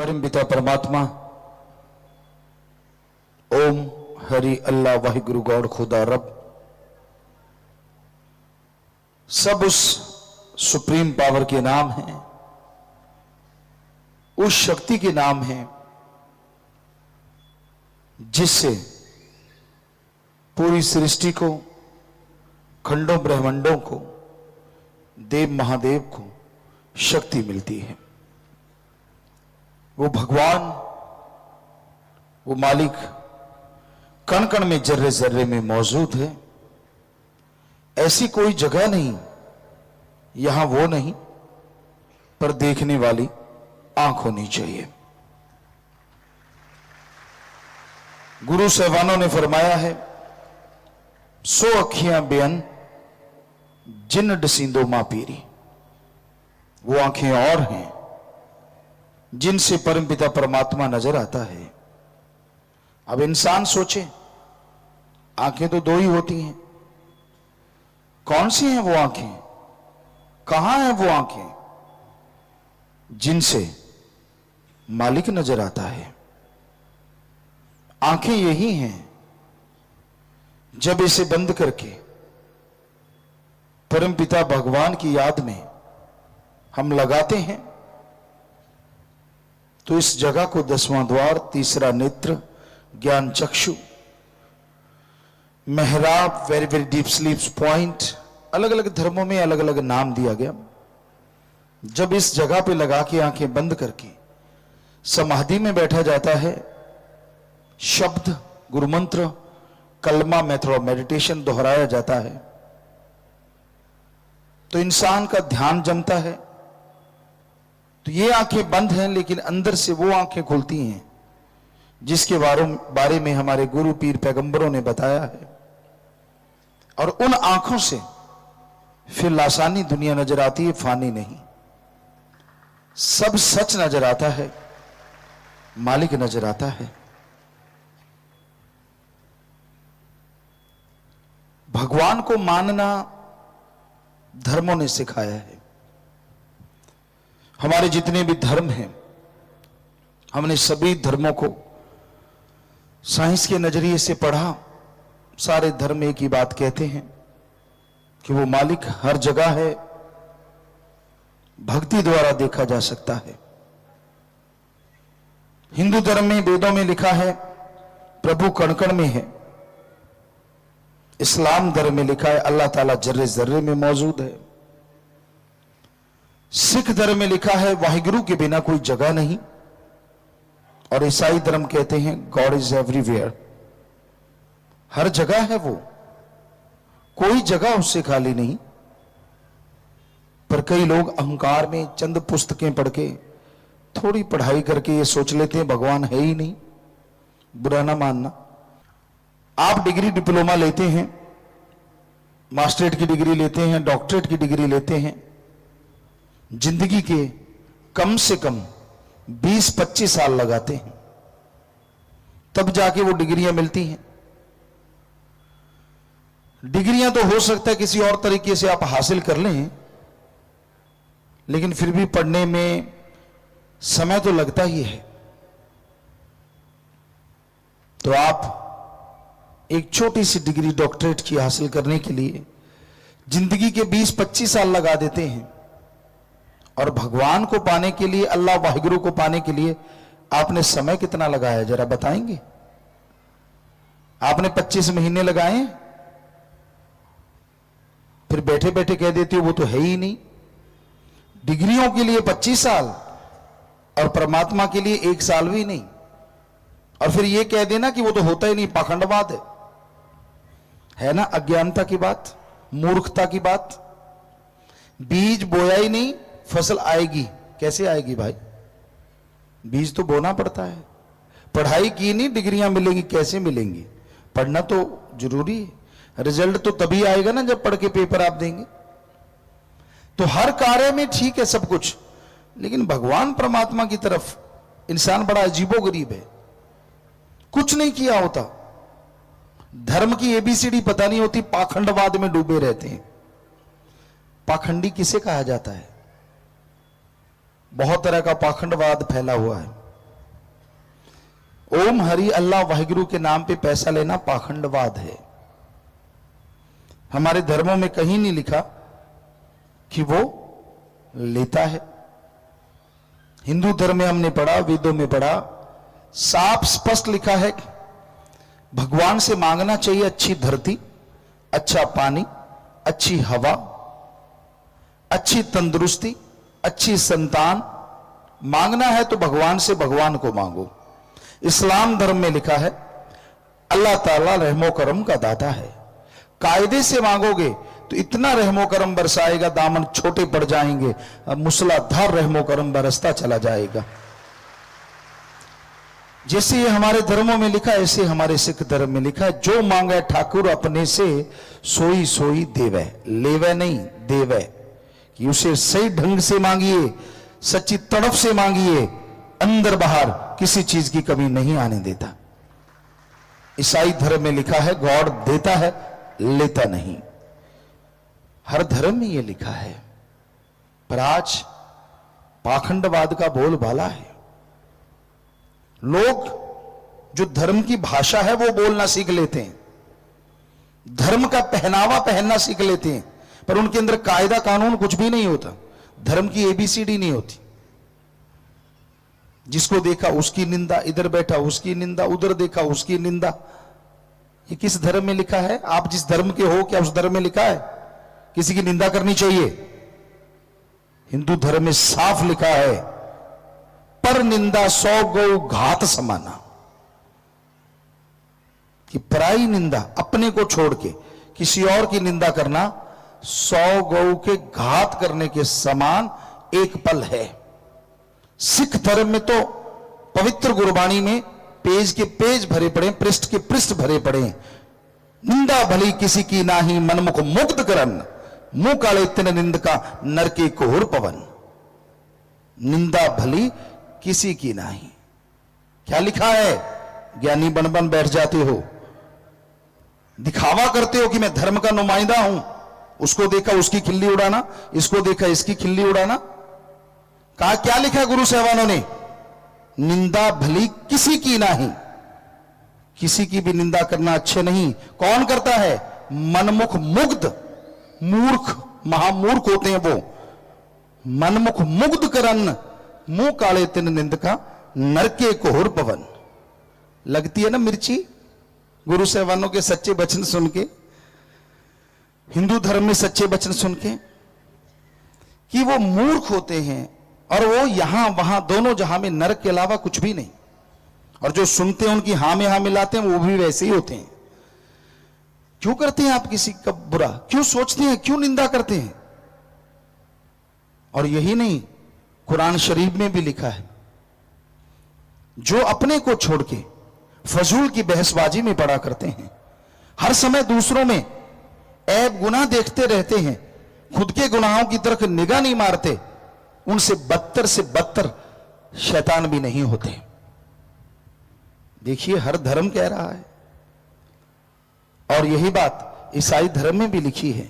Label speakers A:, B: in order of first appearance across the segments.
A: परम पिता परमात्मा ओम हरि अल्लाह वाहिगुरु गॉड खुदा रब सब उस सुप्रीम पावर के नाम हैं, उस शक्ति के नाम हैं जिससे पूरी सृष्टि को, खंडों ब्रह्मांडों को, देव महादेव को शक्ति मिलती है। वो भगवान, वो मालिक कण कण में, जर्रे जर्रे में मौजूद है। ऐसी कोई जगह नहीं, यहां वो नहीं, पर देखने वाली आंख होनी चाहिए। गुरु साहबानों ने फरमाया है, सो अखियां बेअन जिन डसींदो मां पीरी। वो आंखें और हैं जिनसे परमपिता परमात्मा नजर आता है। अब इंसान सोचे, आंखें तो दो ही होती हैं, कौन सी हैं वो आंखें, कहां हैं वो आंखें जिनसे मालिक नजर आता है। आंखें यही हैं जब इसे बंद करके परमपिता भगवान की याद में हम लगाते हैं तो इस जगह को 10वां द्वार, तीसरा नेत्र, ज्ञान चक्षु, मेहराब, very very deep sleep point, अलग अलग धर्मों में अलग अलग नाम दिया गया। जब इस जगह पे लगा के आंखें बंद करके समाधि में बैठा जाता है, शब्द, गुरुमंत्र, कलमा, मेथड ऑफ मेडिटेशन दोहराया जाता है, तो इंसान का ध्यान जमता है। तो ये आंखें बंद हैं, लेकिन अंदर से वो आंखें खुलती हैं जिसके बारे में हमारे गुरु पीर पैगंबरों ने बताया है। और उन आंखों से फिर लासानी दुनिया नजर आती है, फानी नहीं। सब सच नजर आता है, मालिक नजर आता है। भगवान को मानना धर्मों ने सिखाया है। हमारे जितने भी धर्म हैं, हमने सभी धर्मों को साइंस के नजरिए से पढ़ा। सारे धर्म एक ही बात कहते हैं कि वो मालिक हर जगह है, भक्ति द्वारा देखा जा सकता है। हिंदू धर्म में, वेदों में लिखा है प्रभु कण कण में है। इस्लाम धर्म में लिखा है अल्लाह ताला जर्रे जर्रे में मौजूद है। सिख धर्म में लिखा है वाहिगुरु के बिना कोई जगह नहीं। और ईसाई धर्म कहते हैं गॉड इज एवरीवेयर, हर जगह है वो, कोई जगह उससे खाली नहीं। पर कई लोग अहंकार में चंद पुस्तकें पढ़ के, थोड़ी पढ़ाई करके ये सोच लेते हैं भगवान है ही नहीं। बुरा ना मानना, आप डिग्री डिप्लोमा लेते हैं, मास्टरेट की डिग्री लेते हैं, डॉक्टरेट की डिग्री लेते हैं, जिंदगी के कम से कम 20-25 साल लगाते हैं, तब जाके वो डिग्रियां मिलती हैं। डिग्रियां तो हो सकता है किसी और तरीके से आप हासिल कर लें, लेकिन फिर भी पढ़ने में समय तो लगता ही है। तो आप एक छोटी सी डिग्री डॉक्टरेट की हासिल करने के लिए जिंदगी के 20-25 साल लगा देते हैं। और भगवान को पाने के लिए, अल्लाह वाहिगुरु को पाने के लिए आपने समय कितना लगाया, जरा बताएंगे? आपने 25 महीने लगाए, फिर बैठे बैठे कह देते हो वो तो है ही नहीं। डिग्रियों के लिए 25 साल और परमात्मा के लिए 1 साल भी नहीं। और फिर ये कह देना कि वो तो होता ही नहीं, पाखंडवाद है ना? अज्ञानता की बात, मूर्खता की बात। बीज बोया ही नहीं, फसल आएगी कैसे आएगी भाई? बीज तो बोना पड़ता है। पढ़ाई की नहीं, डिग्रियां मिलेंगी कैसे मिलेंगी? पढ़ना तो जरूरी है। रिजल्ट तो तभी आएगा ना जब पढ़ के पेपर आप देंगे। तो हर कार्य में ठीक है सब कुछ, लेकिन भगवान परमात्मा की तरफ इंसान बड़ा अजीबोगरीब है। कुछ नहीं किया होता, धर्म की एबीसीडी पता नहीं होती, पाखंडवाद में डूबे रहते हैं। पाखंडी किसे कहा जाता है? बहुत तरह का पाखंडवाद फैला हुआ है। ओम हरि अल्लाह वाहिगुरु के नाम पे पैसा लेना पाखंडवाद है। हमारे धर्मों में कहीं नहीं लिखा कि वो लेता है। हिंदू धर्म में हमने पढ़ा, वेदों में पढ़ा, साफ स्पष्ट लिखा है भगवान से मांगना चाहिए अच्छी धरती, अच्छा पानी, अच्छी हवा, अच्छी तंदुरुस्ती, अच्छी संतान। मांगना है तो भगवान से भगवान को मांगो। इस्लाम धर्म में लिखा है अल्लाह ताला रहमो करम का दाता है। कायदे से मांगोगे तो इतना रहमो करम बरसाएगा, दामन छोटे पड़ जाएंगे, मूसलाधार रहमो करम बरसता चला जाएगा। जैसे ये हमारे धर्मों में लिखा है, ऐसे हमारे सिख धर्म में लिखा है जो मांगे ठाकुर अपने से सोई सोई देवे, लेवे नहीं देवे। कि उसे सही ढंग से मांगिए, सच्ची तड़प से मांगिए, अंदर बाहर किसी चीज की कमी नहीं आने देता। ईसाई धर्म में लिखा है गॉड देता है, लेता नहीं। हर धर्म में यह लिखा है, पर आज पाखंडवाद का बोलबाला है। लोग जो धर्म की भाषा है वो बोलना सीख लेते हैं, धर्म का पहनावा पहनना सीख लेते हैं, पर उनके अंदर कायदा कानून कुछ भी नहीं होता। धर्म की एबीसीडी नहीं होती। जिसको देखा उसकी निंदा, इधर बैठा उसकी निंदा, उधर देखा उसकी निंदा। ये किस धर्म में लिखा है? आप जिस धर्म के हो, क्या उस धर्म में लिखा है किसी की निंदा करनी चाहिए? हिंदू धर्म में साफ लिखा है पर निंदा 100 गौ घात समाना। कि पराई निंदा, अपने को छोड़ के किसी और की निंदा करना 100 गौ के घात करने के समान एक पल है। सिख धर्म में तो पवित्र गुरबाणी में पेज के पेज भरे पड़े, पृष्ठ के पृष्ठ भरे पड़े। निंदा भली किसी की नाही, मनमुख मुग्ध करन, मुंह काले तिन निंद का नरके कोहर पवन। निंदा भली किसी की नहीं। क्या लिखा है? ज्ञानी बन बन बैठ जाते हो, दिखावा करते हो कि मैं धर्म का नुमाइंदा हूं। उसको देखा उसकी खिल्ली उड़ाना, इसको देखा इसकी खिल्ली उड़ाना। कहा क्या लिखा गुरु साहबानों ने? निंदा भली किसी की नहीं। किसी की भी निंदा करना अच्छे नहीं। कौन करता है? मनमुख मुग्ध, मूर्ख, महामूर्ख होते हैं वो। मनमुख मुग्ध करन, मुंह काले तिन निंद का नरके कोहर पवन। लगती है ना मिर्ची गुरु साहबानों के सच्चे वचन सुन के, हिंदू धर्म में सच्चे वचन सुन के, कि वो मूर्ख होते हैं और वो यहां वहां दोनों जहां में नरक के अलावा कुछ भी नहीं। और जो सुनते हैं उनकी हां में हां मिलाते हैं, वो भी वैसे ही होते हैं। क्यों करते हैं आप किसी का बुरा? क्यों सोचते हैं? क्यों निंदा करते हैं? और यही नहीं, कुरान शरीफ में भी लिखा है जो अपने को छोड़ के फजूल की बहसबाजी में पड़ा करते हैं, हर समय दूसरों में ऐब गुनाह देखते रहते हैं, खुद के गुनाहों की तरफ निगाह नहीं मारते, उनसे बदतर से बदतर शैतान भी नहीं होते। देखिए हर धर्म कह रहा है। और यही बात ईसाई धर्म में भी लिखी है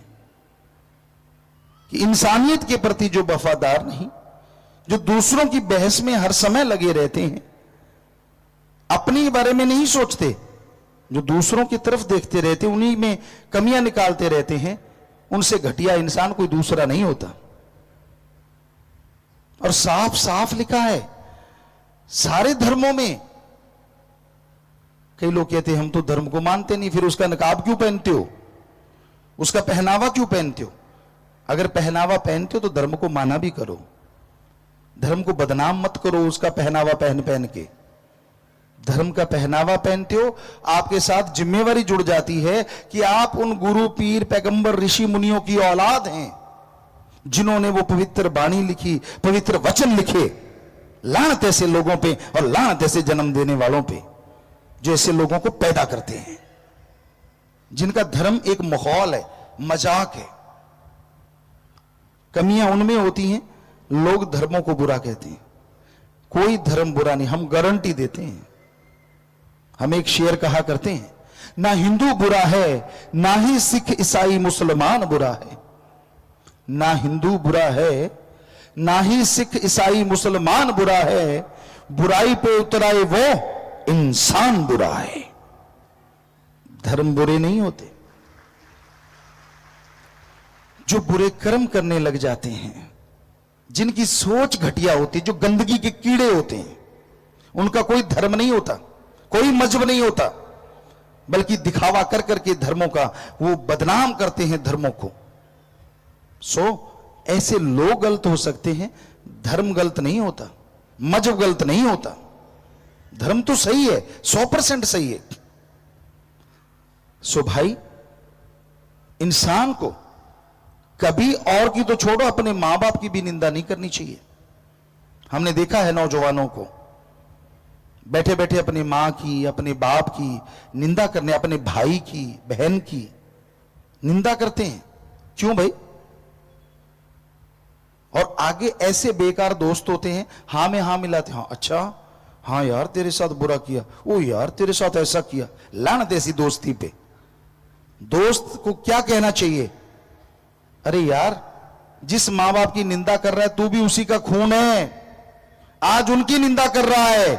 A: कि इंसानियत के प्रति जो वफादार नहीं, जो दूसरों की बहस में हर समय लगे रहते हैं, अपने बारे में नहीं सोचते, जो दूसरों की तरफ देखते रहते, उन्हीं में कमियां निकालते रहते हैं, उनसे घटिया इंसान कोई दूसरा नहीं होता। और साफ साफ लिखा है सारे धर्मों में। कई लोग कहते हैं हम तो धर्म को मानते नहीं, फिर उसका नकाब क्यों पहनते हो, उसका पहनावा क्यों पहनते हो? अगर पहनावा पहनते हो तो धर्म को माना भी करो, धर्म को बदनाम मत करो उसका पहनावा पहन पहन के। धर्म का पहनावा पहनते हो, आपके साथ जिम्मेवारी जुड़ जाती है कि आप उन गुरु पीर पैगंबर ऋषि मुनियों की औलाद हैं जिन्होंने वो पवित्र बाणी लिखी, पवित्र वचन लिखे। लानत ऐसे लोगों पे और लानत ऐसे जन्म देने वालों पे जो ऐसे लोगों को पैदा करते हैं, जिनका धर्म एक माहौल है, मजाक है। कमियां उनमें होती हैं, लोग धर्मों को बुरा कहते हैं। कोई धर्म बुरा नहीं, हम गारंटी देते हैं। हम एक शेर कहा करते हैं, ना हिंदू बुरा है, ना ही सिख ईसाई मुसलमान बुरा है। ना हिंदू बुरा है, ना ही सिख ईसाई मुसलमान बुरा है। बुराई पे उतराए वो इंसान बुरा है, धर्म बुरे नहीं होते। जो बुरे कर्म करने लग जाते हैं, जिनकी सोच घटिया होती, जो गंदगी के कीड़े होते हैं, उनका कोई धर्म नहीं होता, कोई मजहब नहीं होता, बल्कि दिखावा कर करके धर्मों का वो बदनाम करते हैं धर्मों को। ऐसे लोग गलत हो सकते हैं, धर्म गलत नहीं होता, मजहब गलत नहीं होता। धर्म तो सही है, 100% सही है। भाई, इंसान को कभी और की तो छोड़ो, अपने मां बाप की भी निंदा नहीं करनी चाहिए। हमने देखा है नौजवानों को बैठे बैठे अपनी मां की, अपने बाप की निंदा करने, अपने भाई की, बहन की निंदा करते हैं। क्यों भाई? और आगे ऐसे बेकार दोस्त होते हैं, हां में हां मिलाते, हाँ अच्छा, हाँ यार तेरे साथ बुरा किया, ओ यार तेरे साथ ऐसा किया। लानत ऐसी दोस्ती पे। दोस्त को क्या कहना चाहिए? अरे यार, जिस मां बाप की निंदा कर रहा है तू भी उसी का खून है, आज उनकी निंदा कर रहा है,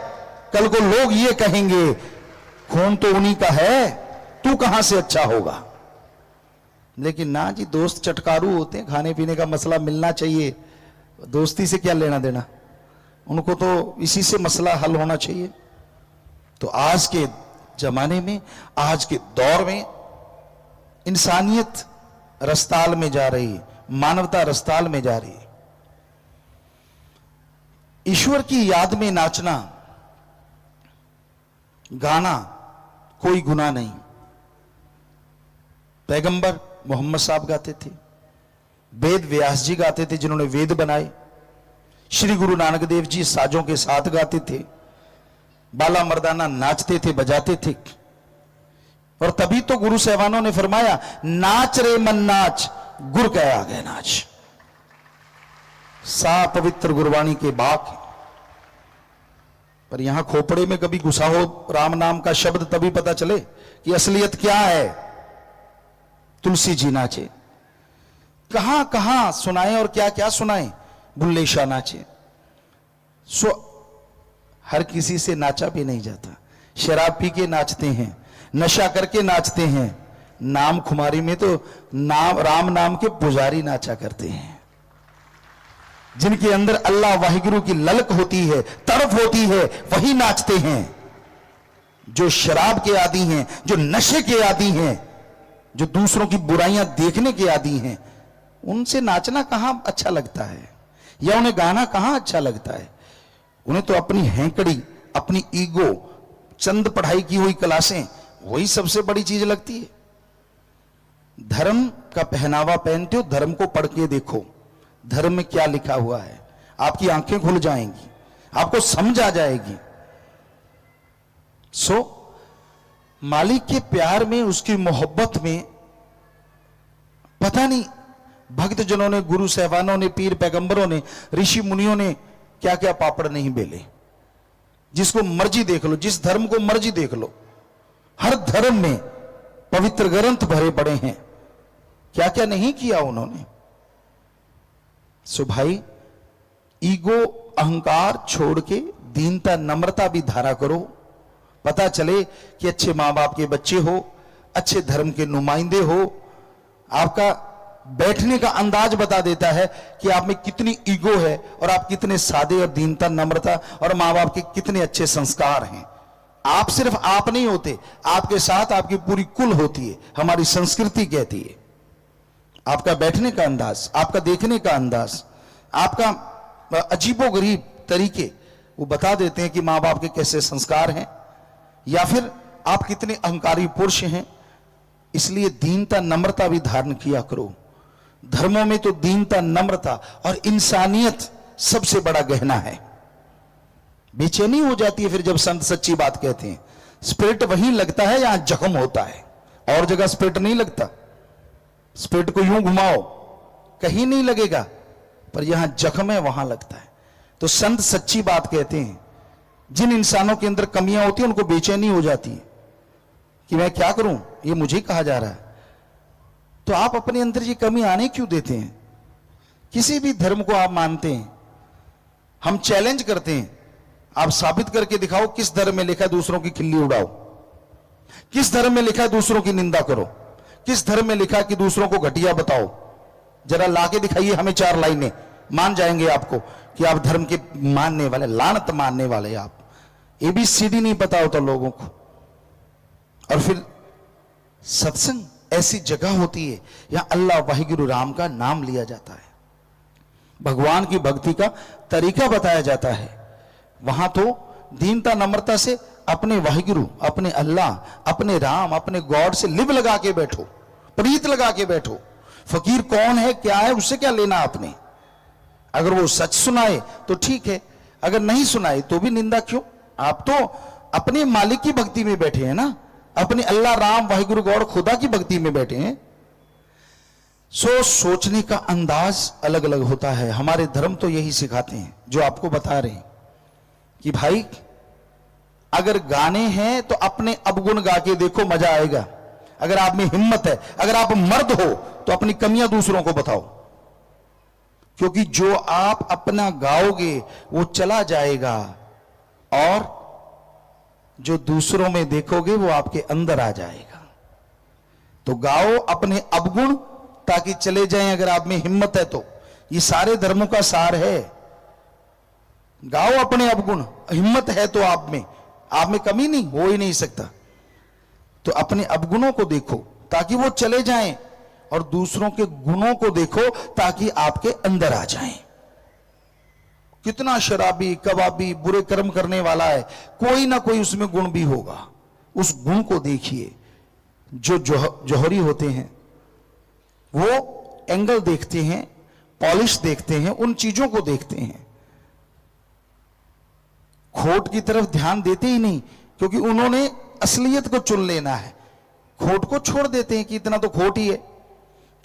A: कल को लोग ये कहेंगे खून तो उन्हीं का है, तू कहां से अच्छा होगा। लेकिन ना जी, दोस्त चटकारू होते हैं, खाने पीने का मसला मिलना चाहिए, दोस्ती से क्या लेना देना, उनको तो इसी से मसला हल होना चाहिए। तो आज के जमाने में, आज के दौर में इंसानियत रस्ताल में जा रही, मानवता रस्ताल में जा रही। ईश्वर की याद में नाचना गाना कोई गुनाह नहीं। पैगंबर मोहम्मद साहब गाते थे, वेद व्यास जी गाते थे जिन्होंने वेद बनाए, श्री गुरु नानक देव जी साजों के साथ गाते थे, बाला मर्दाना नाचते थे, बजाते थे। और तभी तो गुरु साहबानों ने फरमाया, नाच रे मन नाच, गुर कह आ गए नाच। सा पवित्र गुरबाणी के बाक। पर यहां खोपड़े में कभी घुसा हो राम नाम का शब्द, तभी पता चले कि असलियत क्या है। तुलसी जी नाचे, कहां कहां सुनाए और क्या क्या सुनाए, बुल्ले शाह नाचे। हर किसी से नाचा भी नहीं जाता। शराब पी के नाचते हैं, नशा करके नाचते हैं, नाम खुमारी में तो राम नाम के पुजारी नाचा करते हैं, जिनके अंदर अल्लाह वाहिगुरु की ललक होती है, तड़प होती है, वही नाचते हैं। जो शराब के आदी हैं, जो नशे के आदी हैं, जो दूसरों की बुराइयां देखने के आदी हैं, उनसे नाचना कहां अच्छा लगता है, या उन्हें गाना कहां अच्छा लगता है। उन्हें तो अपनी हैंकड़ी, अपनी ईगो, चंद पढ़ाई की हुई क्लासें, वही सबसे बड़ी चीज लगती है। धर्म का पहनावा पहनते हो, धर्म को पढ़ के देखो, धर्म में क्या लिखा हुआ है, आपकी आंखें खुल जाएंगी, आपको समझ आ जाएगी। मालिक के प्यार में, उसकी मोहब्बत में, पता नहीं भक्त जनों ने, गुरु साहबानों ने, पीर पैगंबरों ने, ऋषि मुनियों ने क्या क्या पापड़ नहीं बेले। जिसको मर्जी देख लो, जिस धर्म को मर्जी देख लो, हर धर्म में पवित्र ग्रंथ भरे पड़े हैं, क्या क्या नहीं किया उन्होंने। भाई, ईगो अहंकार छोड़ के दीनता नम्रता भी धारा करो। पता चले कि अच्छे मां बाप के बच्चे हो, अच्छे धर्म के नुमाइंदे हो। आपका बैठने का अंदाज बता देता है कि आप में कितनी ईगो है और आप कितने सादे और दीनता नम्रता और मां बाप के कितने अच्छे संस्कार हैं। आप सिर्फ आप नहीं होते, आपके साथ आपकी पूरी कुल होती है। हमारी संस्कृति कहती है आपका बैठने का अंदाज, आपका देखने का अंदाज, आपका अजीबोगरीब तरीके वो बता देते हैं कि मां बाप के कैसे संस्कार हैं, या फिर आप कितने अहंकारी पुरुष हैं। इसलिए दीनता नम्रता भी धारण किया करो। धर्मों में तो दीनता नम्रता और इंसानियत सबसे बड़ा गहना है। बेचैनी हो जाती है फिर जब संत सच्ची बात कहते हैं। स्पिरिट वहीं लगता है यहां जख्म होता है, और जगह स्पिरिट नहीं लगता। स्पिरिट को यूं घुमाओ कहीं नहीं लगेगा, पर यहां जख्म है वहां लगता है। तो संत सच्ची बात कहते हैं। जिन इंसानों के अंदर कमियां होती हैं उनको बेचैनी हो जाती है कि मैं क्या करूं, ये मुझे ही कहा जा रहा है। तो आप अपने अंदर ये कमी आने क्यों देते हैं? किसी भी धर्म को आप मानते हैं, हम चैलेंज करते हैं आप साबित करके दिखाओ किस धर्म में लिखा है दूसरों की खिल्ली उड़ाओ, किस धर्म में लिखा है दूसरों की निंदा करो, किस धर्म में लिखा है कि दूसरों को घटिया बताओ। जरा लाके दिखाइए हमें 4 लाइनें, मान जाएंगे आपको कि आप धर्म के मानने वाले, लानत मानने वाले आप। ABCD नहीं पता होता लोगों को। और फिर सत्संग ऐसी जगह होती है यहां अल्लाह वाहिगुरु राम का नाम लिया जाता है, भगवान की भक्ति का तरीका बताया जाता है। वहां तो दीनता नम्रता से अपने वाहिगुरु, अपने अल्लाह, अपने राम, अपने गॉड से लिव लगा के बैठो, प्रीत लगा के बैठो। फकीर कौन है क्या है उससे क्या लेना आपने। अगर वो सच सुनाए तो ठीक है, अगर नहीं सुनाए तो भी निंदा क्यों। आप तो अपने मालिक की भक्ति में बैठे हैं ना, अपने अल्लाह राम वाहिगुरु गॉड खुदा की भक्ति में बैठे हैं। सोचने का अंदाज अलग अलग होता है। हमारे धर्म तो यही सिखाते हैं जो आपको बता रहे हैं कि भाई अगर गाने हैं तो अपने अवगुण गा के देखो, मजा आएगा। अगर आप में हिम्मत है, अगर आप मर्द हो तो अपनी कमियां दूसरों को बताओ, क्योंकि जो आप अपना गाओगे वो चला जाएगा और जो दूसरों में देखोगे वो आपके अंदर आ जाएगा। तो गाओ अपने अवगुण ताकि चले जाएं, अगर आप में हिम्मत है तो। ये सारे धर्मों का सार है, गाओ अपने अवगुण। हिम्मत है तो आप में कमी नहीं हो ही नहीं सकता। तो अपने अवगुणों को देखो ताकि वो चले जाएं, और दूसरों के गुणों को देखो ताकि आपके अंदर आ जाएं। कितना शराबी, कबाबी, बुरे कर्म करने वाला है, कोई ना कोई उसमें गुण भी होगा। उस गुण को देखिए। जो जौहरी होते हैं वो एंगल देखते हैं, पॉलिश देखते हैं, उन चीजों को देखते हैं, खोट की तरफ ध्यान देते ही नहीं, क्योंकि उन्होंने असलियत को चुन लेना है। खोट को छोड़ देते हैं कि इतना तो खोट ही है।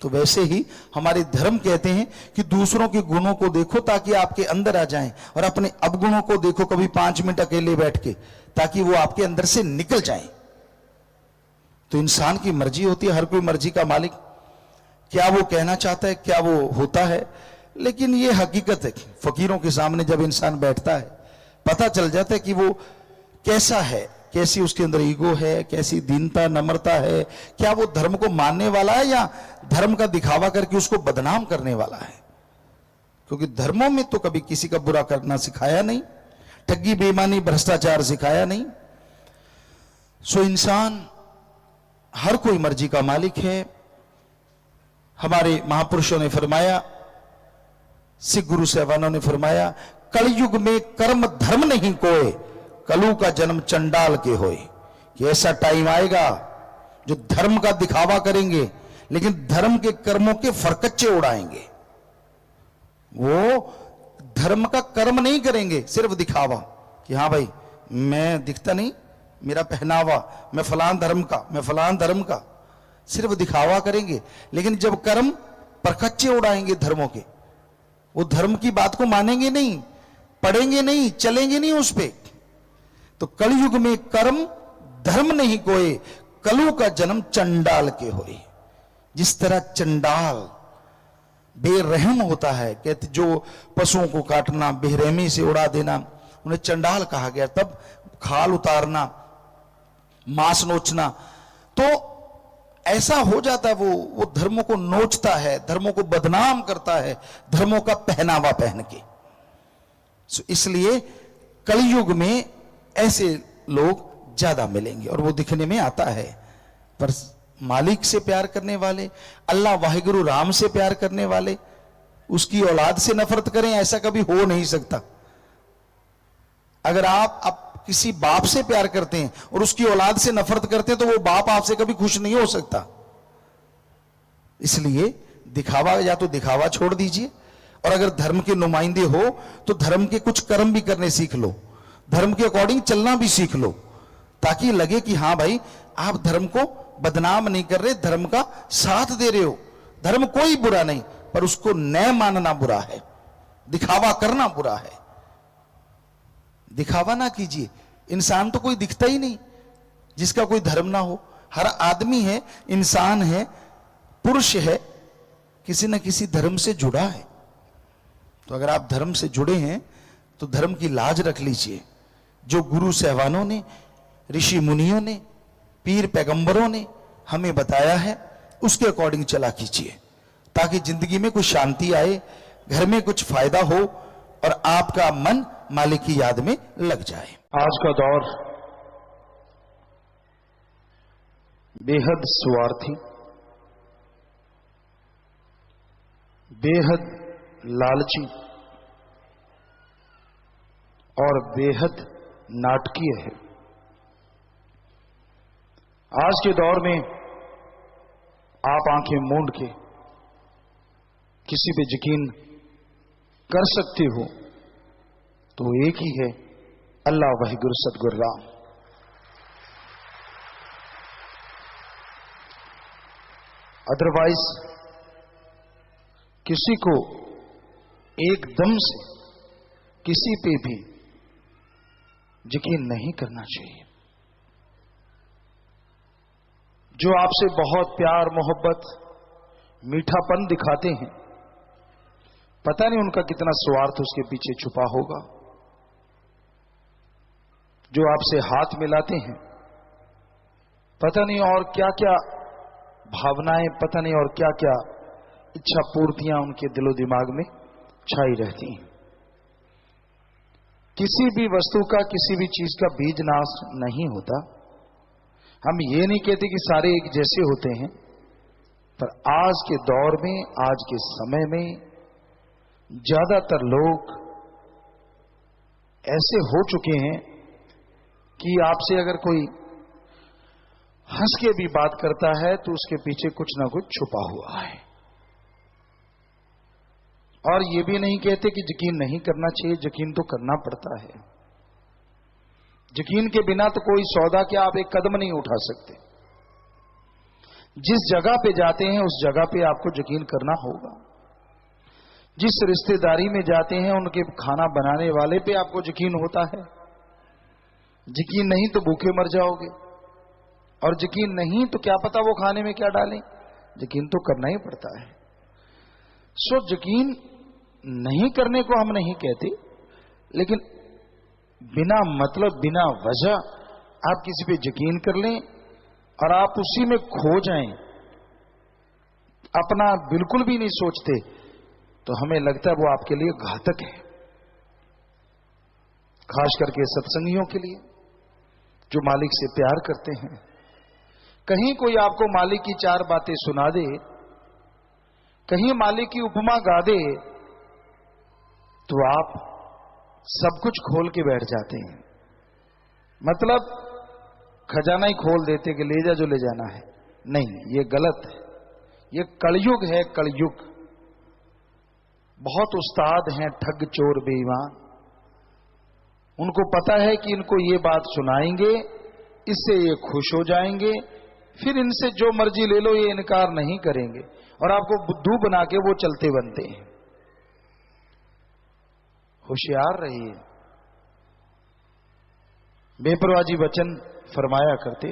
A: तो वैसे ही हमारे धर्म कहते हैं कि दूसरों के गुणों को देखो ताकि आपके अंदर आ जाएं, और अपने अवगुणों को देखो कभी 5 मिनट अकेले बैठ के, ताकि वो आपके अंदर से निकल जाएं। तो इंसान की मर्जी होती है, हर कोई मर्जी का मालिक। क्या वो कहना चाहता है, क्या वो होता है। लेकिन ये हकीकत है कि फकीरों के सामने जब इंसान बैठता है पता चल जाता है कि वो कैसा है, कैसी उसके अंदर ईगो है, कैसी दीनता नम्रता है, क्या वो धर्म को मानने वाला है या धर्म का दिखावा करके उसको बदनाम करने वाला है। क्योंकि धर्मों में तो कभी किसी का बुरा करना सिखाया नहीं, ठगी बेईमानी भ्रष्टाचार सिखाया नहीं। सो इंसान हर कोई मर्जी का मालिक है। हमारे महापुरुषों ने फरमाया, सिख गुरु साहबानों ने फरमाया, कलयुग में कर्म धर्म नहीं कोय, कलु का जन्म चंडाल के होए। कि ऐसा टाइम आएगा जो धर्म का दिखावा करेंगे लेकिन धर्म के कर्मों के फरकच्चे उड़ाएंगे। वो धर्म का कर्म नहीं करेंगे, सिर्फ दिखावा कि हाँ भाई मैं दिखता नहीं, मेरा पहनावा, मैं फलान धर्म का, मैं फलान धर्म का, सिर्फ दिखावा करेंगे। लेकिन जब कर्म परखच्चे उड़ाएंगे धर्मों के, वो धर्म की बात को मानेंगे नहीं, पढ़ेंगे नहीं, चलेंगे नहीं उस पे। तो कलयुग में कर्म धर्म नहीं कोई, कलु का जन्म चंडाल के होए। जिस तरह चंडाल बेरहम होता है, कहते जो पशुओं को काटना, बेरहमी से उड़ा देना, उन्हें चंडाल कहा गया। तब खाल उतारना, मांस नोचना, तो ऐसा हो जाता है। वो धर्मों को नोचता है, धर्मों को बदनाम करता है, धर्मों का पहनावा पहन के। इसलिए कलयुग में ऐसे लोग ज्यादा मिलेंगे और वो दिखने में आता है। पर मालिक से प्यार करने वाले, अल्लाह वाहिगुरु राम से प्यार करने वाले, उसकी औलाद से नफरत करें, ऐसा कभी हो नहीं सकता। अगर आप किसी बाप से प्यार करते हैं और उसकी औलाद से नफरत करते हैं तो वो बाप आपसे कभी खुश नहीं हो सकता। इसलिए दिखावा, या तो दिखावा छोड़ दीजिए, और अगर धर्म के नुमाइंदे हो तो धर्म के कुछ कर्म भी करने सीख लो, धर्म के अकॉर्डिंग चलना भी सीख लो, ताकि लगे कि हाँ भाई आप धर्म को बदनाम नहीं कर रहे, धर्म का साथ दे रहे हो। धर्म कोई बुरा नहीं, पर उसको न मानना बुरा है, दिखावा करना बुरा है। दिखावा ना कीजिए। इंसान तो कोई दिखता ही नहीं जिसका कोई धर्म ना हो। हर आदमी है, इंसान है, पुरुष है, किसी न किसी धर्म से जुड़ा है। तो अगर आप धर्म से जुड़े हैं तो धर्म की लाज रख लीजिए। जो गुरु सहवानों ने, ऋषि मुनियों ने, पीर पैगंबरों ने हमें बताया है, उसके अकॉर्डिंग चला कीजिए, ताकि जिंदगी में कुछ शांति आए, घर में कुछ फायदा हो और आपका मन मालिक की याद में लग जाए।
B: आज का दौर बेहद स्वार्थी, बेहद लालची और बेहद नाटकीय है। आज के दौर में आप आंखें मूंद के किसी पे यकीन कर सकते हो तो एक ही है, अल्लाह वाहिगुरु सतगुरु राम। अदरवाइज किसी को एकदम से किसी पे भी यकीन नहीं करना चाहिए। जो आपसे बहुत प्यार मोहब्बत मीठापन दिखाते हैं, पता नहीं उनका कितना स्वार्थ उसके पीछे छुपा होगा। जो आपसे हाथ मिलाते हैं, पता नहीं और क्या क्या भावनाएं, पता नहीं और क्या क्या इच्छा पूर्तियां उनके दिलो दिमाग में छाई रहती हैं। किसी भी वस्तु का, किसी भी चीज का बीज नाश नहीं होता। हम ये नहीं कहते कि सारे एक जैसे होते हैं, पर आज के दौर में, आज के समय में ज्यादातर लोग ऐसे हो चुके हैं कि आपसे अगर कोई हंस के भी बात करता है तो उसके पीछे कुछ ना कुछ छुपा हुआ है। और ये भी नहीं कहते कि यकीन नहीं करना चाहिए, यकीन तो करना पड़ता है। यकीन के बिना तो कोई सौदा क्या आप एक कदम नहीं उठा सकते। जिस जगह पे जाते हैं उस जगह पे आपको यकीन करना होगा। जिस रिश्तेदारी में जाते हैं उनके खाना बनाने वाले पे आपको यकीन होता है। यकीन नहीं तो भूखे मर जाओगे, और यकीन नहीं तो क्या पता वो खाने में क्या डालें। यकीन तो करना ही पड़ता है। सो यकीन नहीं करने को हम नहीं कहते, लेकिन बिना मतलब, बिना वजह आप किसी पे यकीन कर लें और आप उसी में खो जाएं, अपना बिल्कुल भी नहीं सोचते, तो हमें लगता है वो आपके लिए घातक है। खास करके सत्संगियों के लिए जो मालिक से प्यार करते हैं। कहीं कोई आपको मालिक की चार बातें सुना दे, कहीं मालिक की उपमा गा दे, तो आप सब कुछ खोल के बैठ जाते हैं। मतलब खजाना ही खोल देते कि ले जा जो ले जाना है। नहीं, ये गलत है। ये कलयुग है, कलयुग। बहुत उस्ताद हैं ठग चोर बेईमान। उनको पता है कि इनको ये बात सुनाएंगे, इससे ये खुश हो जाएंगे, फिर इनसे जो मर्जी ले लो ये इनकार नहीं करेंगे, और आपको बुद्धू बना के वो चलते बनते हैं। होशियार रहिए। बेपरवाजी वचन फरमाया करते,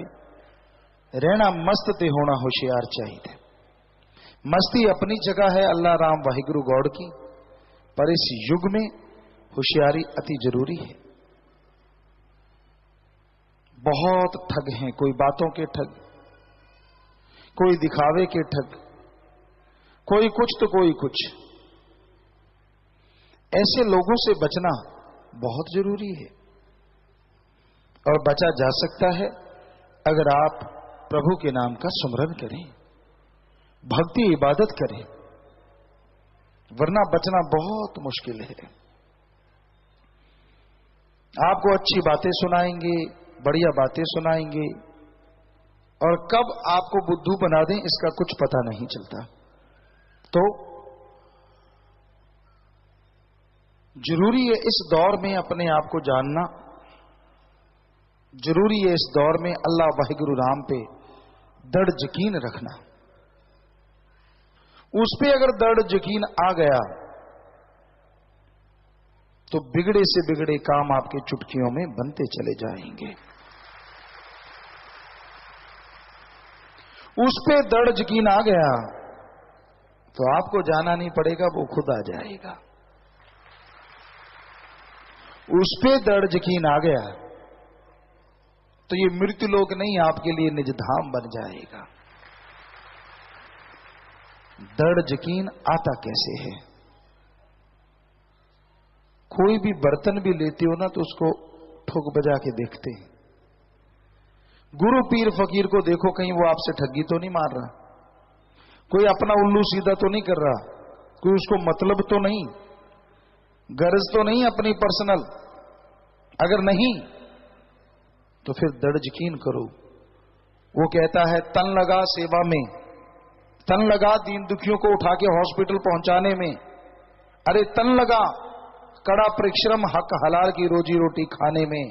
B: रहना मस्त ते होना होशियार चाहिए। मस्ती अपनी जगह है अल्लाह राम वाहिगुरु गौड़ की, पर इस युग में होशियारी अति जरूरी है। बहुत ठग हैं, कोई बातों के ठग, कोई दिखावे के ठग, कोई कुछ तो कोई कुछ। ऐसे लोगों से बचना बहुत जरूरी है, और बचा जा सकता है अगर आप प्रभु के नाम का सुमरन करें, भक्ति इबादत करें, वरना बचना बहुत मुश्किल है। आपको अच्छी बातें सुनाएंगे, बढ़िया बातें सुनाएंगे, और कब आपको बुद्धू बना दें इसका कुछ पता नहीं चलता। तो जरूरी है इस दौर में अपने आप को जानना, जरूरी है इस दौर में अल्लाह वाहिगुरु राम पे दृढ़ यकीन रखना। उस पे अगर दृढ़ यकीन आ गया तो बिगड़े से बिगड़े काम आपके चुटकियों में बनते चले जाएंगे। उस पे दृढ़ यकीन आ गया तो आपको जाना नहीं पड़ेगा, वो खुद आ जाएगा। उस पे दृढ़ यकीन आ गया तो ये मृत्यु लोक नहीं, आपके लिए निज धाम बन जाएगा। दृढ़ यकीन आता कैसे है? कोई भी बर्तन भी लेते हो ना तो उसको ठोक बजा के देखते हैं। गुरु पीर फकीर को देखो, कहीं वो आपसे ठगी तो नहीं मार रहा, कोई अपना उल्लू सीधा तो नहीं कर रहा, कोई उसको मतलब तो नहीं, गरज तो नहीं अपनी पर्सनल। अगर नहीं तो फिर दृढ़ यकीन करो। वो कहता है तन लगा सेवा में, तन लगा दीन दुखियों को उठा के हॉस्पिटल पहुंचाने में, अरे तन लगा कड़ा परिश्रम हक हलाल की रोजी रोटी खाने में,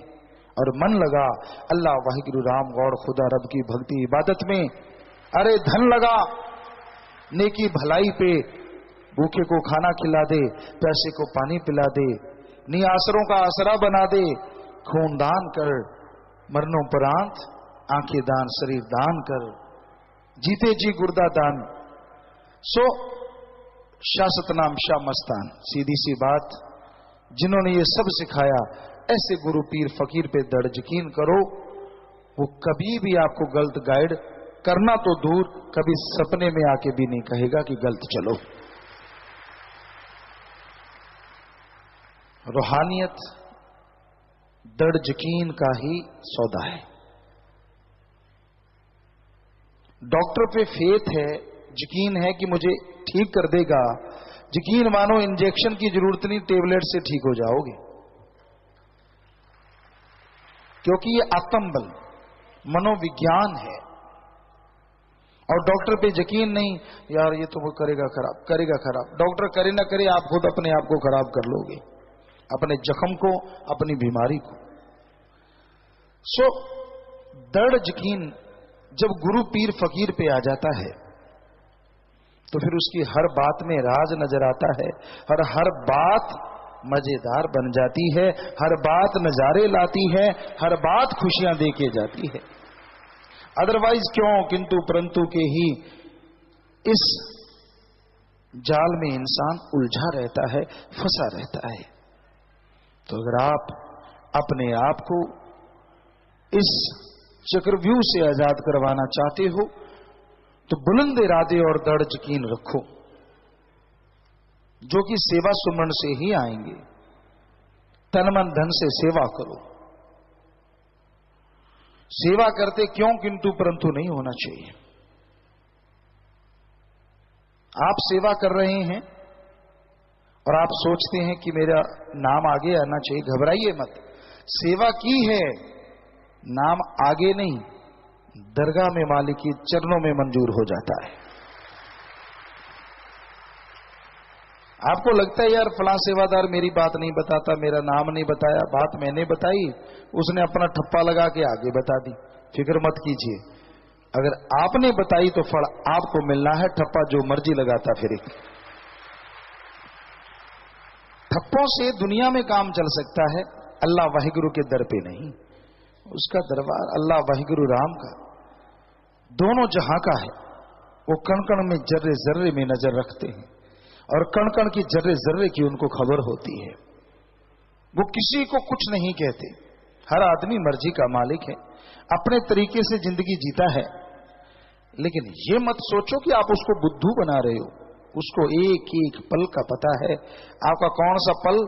B: और मन लगा अल्लाह वाहिगुरु राम गौर खुदा रब की भक्ति इबादत में। अरे धन लगा नेकी भलाई पे, भूखे को खाना खिला दे, प्यासे को पानी पिला दे, निआसरों का आसरा बना दे, खून दान कर, मरणोपरांत आंखें दान, शरीर दान कर, जीते जी गुर्दा दान। सो शासत नाम शाह मस्तान, सीधी सी बात, जिन्होंने ये सब सिखाया, ऐसे गुरु पीर फकीर पे दृढ़ यकीन करो। वो कभी भी आपको गलत गाइड करना तो दूर, कभी सपने में आके भी नहीं कहेगा कि गलत चलो। रूहानियत दृढ़ यकीन का ही सौदा है। डॉक्टर पे फेथ है, यकीन है कि मुझे ठीक कर देगा, यकीन मानो इंजेक्शन की जरूरत नहीं, टेबलेट से ठीक हो जाओगे, क्योंकि ये आत्मबल मनोविज्ञान है। और डॉक्टर पे यकीन नहीं, यार ये तो वो करेगा खराब, करेगा खराब। डॉक्टर करे ना करे, आप खुद अपने आप को खराब कर लोगे, अपने जख्म को, अपनी बीमारी को। सो दृढ़ यकीन जब गुरु पीर फकीर पे आ जाता है तो फिर उसकी हर बात में राज नजर आता है, और हर बात मजेदार बन जाती है, हर बात नजारे लाती है, हर बात खुशियां दे के जाती है। अदरवाइज क्यों किंतु परंतु के ही इस जाल में इंसान उलझा रहता है, फंसा रहता है। तो अगर आप अपने आप को इस चक्रव्यूह से आजाद करवाना चाहते हो तो बुलंद इरादे और दृढ़ यकीन रखो, जो कि सेवा सुमरण से ही आएंगे। तन मन धन से सेवा करो। सेवा करते क्यों किंतु परंतु नहीं होना चाहिए। आप सेवा कर रहे हैं और आप सोचते हैं कि मेरा नाम आगे आना चाहिए, घबराइए मत। सेवा की है, नाम आगे नहीं, दरगाह में मालिक की चरणों में मंजूर हो जाता है। आपको लगता है यार फलां सेवादार मेरी बात नहीं बताता, मेरा नाम नहीं बताया, बात मैंने बताई, उसने अपना ठप्पा लगा के आगे बता दी। फिक्र मत कीजिए, अगर आपने बताई तो फल आपको मिलना है, ठप्पा जो मर्जी लगाता फिरे। ठप्पों से दुनिया में काम चल सकता है, अल्लाह वाहिगुरु के दर पे नहीं। उसका दरबार अल्लाह वाहिगुरु राम का दोनों जहां का है। वो कण कण में जर्रे जर्रे में नजर रखते हैं, और कण कण की जर्रे जर्रे की उनको खबर होती है। वो किसी को कुछ नहीं कहते, हर आदमी मर्जी का मालिक है, अपने तरीके से जिंदगी जीता है। लेकिन ये मत सोचो कि आप उसको बुद्धू बना रहे हो। उसको एक एक पल का पता है, आपका कौन सा पल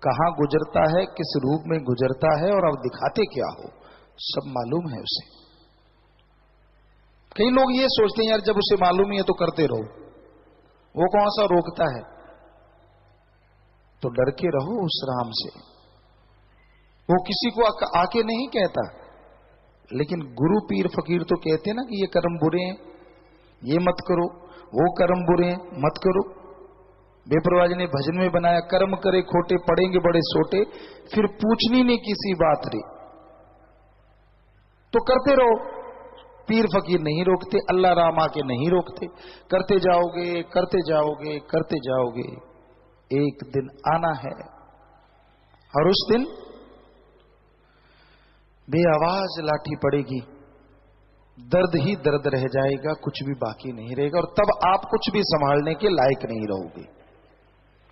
B: कहां गुजरता है, किस रूप में गुजरता है, और आप दिखाते क्या हो, सब मालूम है उसे। कई लोग ये सोचते हैं यार जब उसे मालूम ही है तो करते रहो, वो कौन सा रोकता है। तो डर के रहो उस राम से। वो किसी को आके नहीं कहता, लेकिन गुरु पीर फकीर तो कहते हैं ना कि ये कर्म बुरे हैं, ये मत करो, वो कर्म बुरे हैं, मत करो। बेपरवाह जी ने भजन में बनाया, कर्म करे खोटे पड़ेंगे बड़े सोटे, फिर पूछनी नहीं किसी बात रे। तो करते रहो, पीर फकीर नहीं रोकते, अल्लाह राम आके नहीं रोकते। करते जाओगे करते जाओगे करते जाओगे, एक दिन आना है, और उस दिन बेआवाज लाठी पड़ेगी, दर्द ही दर्द रह जाएगा, कुछ भी बाकी नहीं रहेगा। और तब आप कुछ भी संभालने के लायक नहीं रहोगे,